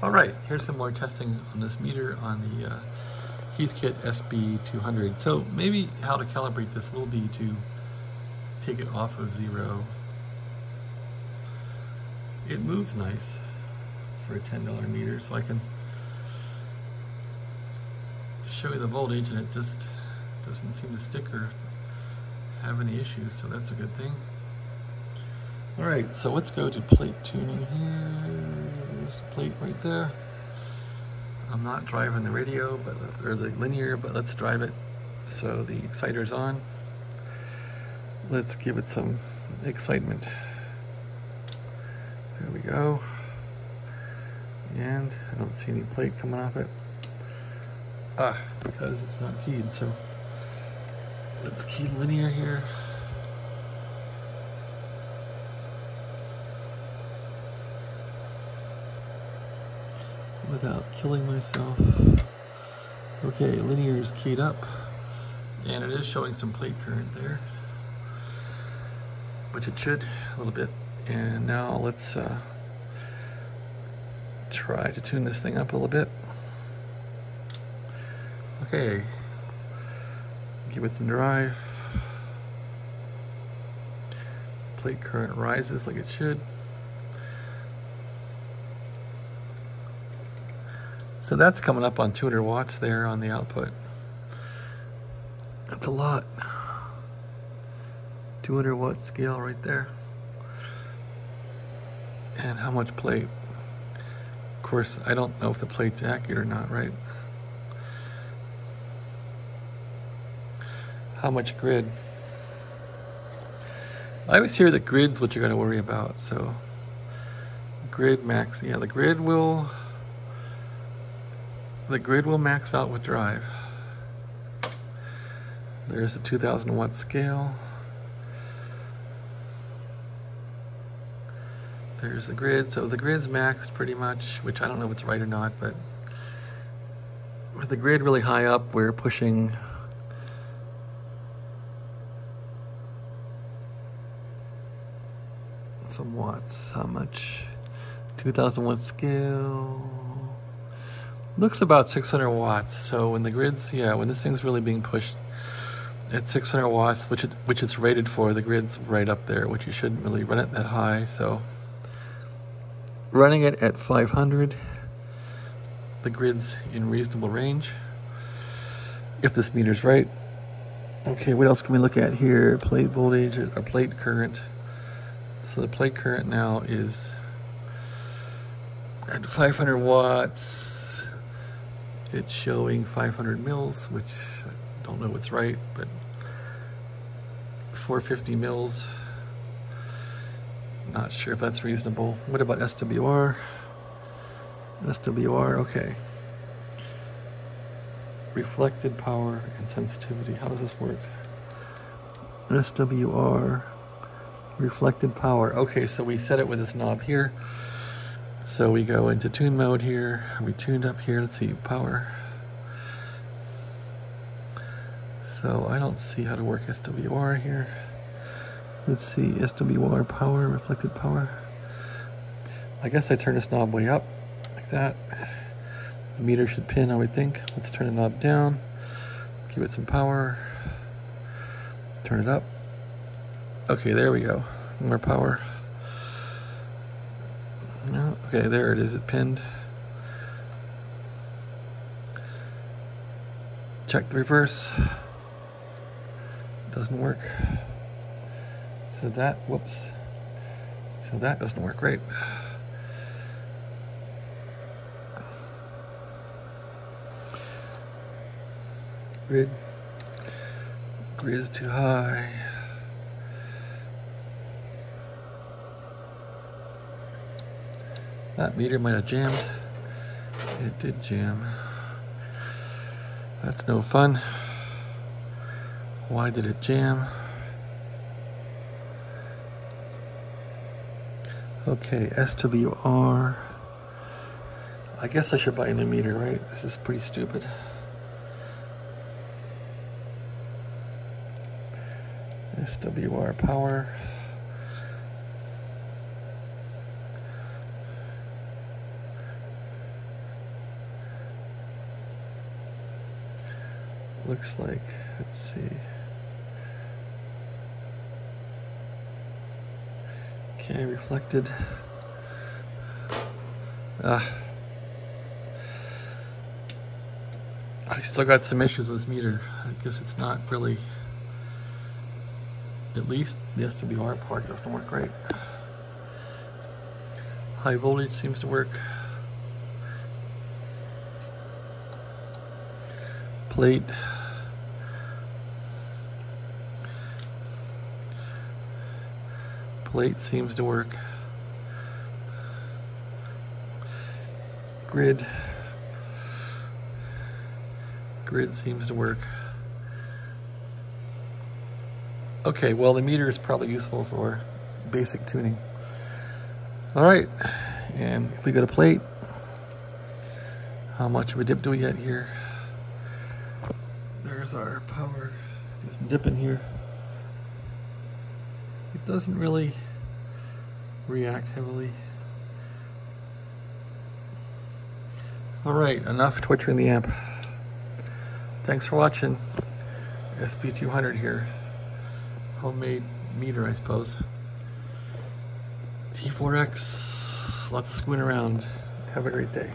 Alright, here's some more testing on this meter on the Heathkit SB-200. So maybe how to calibrate this will be to take it off of 0. It moves nice for a $10 meter, so I can show you the voltage and it just doesn't seem to stick or have any issues, so that's a good thing. Alright, so let's go to plate tuning here. There's the plate right there. I'm not driving the radio, or the linear, but let's drive it. So the exciter's on. Let's give it some excitement. There we go. And I don't see any plate coming off it. Because it's not keyed, so let's key linear here. Without killing myself. Okay, linear is keyed up, and it is showing some plate current there, which it should a little bit. And now let's try to tune this thing up a little bit. Okay, give it some drive. Plate current rises like it should. So that's coming up on 200 watts there on the output. That's a lot. 200 watt scale right there. And how much plate? Of course, I don't know if the plate's accurate or not, right? How much grid? I always hear that grid's what you're going to worry about. So grid max, yeah, the grid will max out with drive. There's the 2000 watt scale. There's the grid. So the grid's maxed pretty much, which I don't know if it's right or not, but with the grid really high up, we're pushing some watts. How much? 2000 watt scale. Looks about 600 watts. So when the grid's, when this thing's really being pushed at 600 watts, which it's rated for, the grid's right up there, which you shouldn't really run it that high. So running it at 500, the grid's in reasonable range, if this meter's right. Okay, what else can we look at here? Plate voltage or plate current. So the plate current now is at 500 watts. It's showing 500 mils, which I don't know what's right, but 450 mils. Not sure if that's reasonable. What about SWR? SWR, okay. Reflected power and sensitivity. How does this work? SWR, reflected power. Okay, so we set it with this knob here. So we go into tune mode here. We tuned up here. Let's see, power. So I don't see how to work SWR here. Let's see, SWR power, reflected power. I guess I turn this knob way up, like that. The meter should pin, I would think. Let's turn the knob down, give it some power, turn it up. Okay, there we go, more power. No, okay, there it is, it pinned. Check the reverse. Doesn't work. So that, whoops. So that doesn't work right. Grid's too high. That meter might have jammed. It did jam. That's no fun. Why did it jam? Okay, SWR. I guess I should buy a new meter, right? This is pretty stupid. SWR power. Looks like, let's see. Okay, reflected. I still got some issues with this meter. I guess it's not really, at least the SWR part doesn't work right. High voltage seems to work. Plate. Plate seems to work. Grid. Grid seems to work. Okay, well the meter is probably useful for basic tuning. Alright, and if we go to plate, how much of a dip do we get here? There's our power. Just dip in here. It doesn't really react heavily. Alright, enough twitching the amp. Thanks for watching. SB-200 here. Homemade meter, I suppose. T4X. Lots of screwing around. Have a great day.